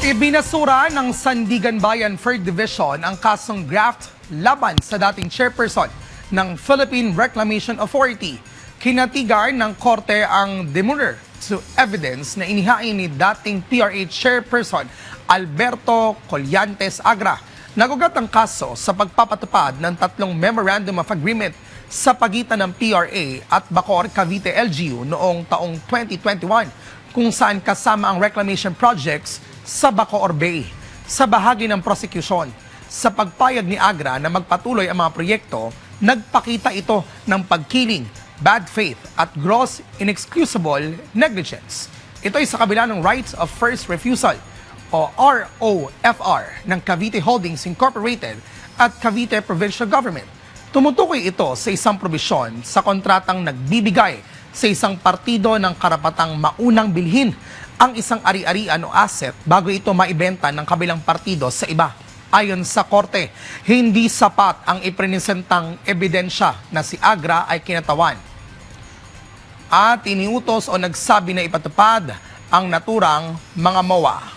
Ibinasura ng Sandigan Bayan 3rd Division ang kasong graft laban sa dating chairperson ng Philippine Reclamation Authority. Kinatigar ng korte ang demurrer to evidence na inihain ni dating PRA chairperson Alberto Collantes Agra. Nagugat ang kaso sa pagpapatupad ng 3 Memorandum of Agreement sa pagitan ng PRA at Bacoor Cavite LGU noong taong 2021 kung saan kasama ang reclamation projects sa Bacoor Bay. Sa bahagi ng prosecution, sa pagpayag ni Agra na magpatuloy ang mga proyekto, nagpakita ito ng pagkiling, bad faith at gross inexcusable negligence. Ito ay sa kabila ng rights of first refusal o ROFR ng Cavite Holdings Incorporated at Cavite Provincial Government. Tumutukoy ito sa isang probisyon sa kontratang nagbibigay sa isang partido ng karapatang maunang bilhin ang isang ari-arian o asset bago ito maibenta ng kabilang partido sa iba. Ayon sa korte, hindi sapat ang iprinisentang ebidensya na si Agra ay kinatawan at iniutos o nagsabi na ipatupad ang naturang mga MOA.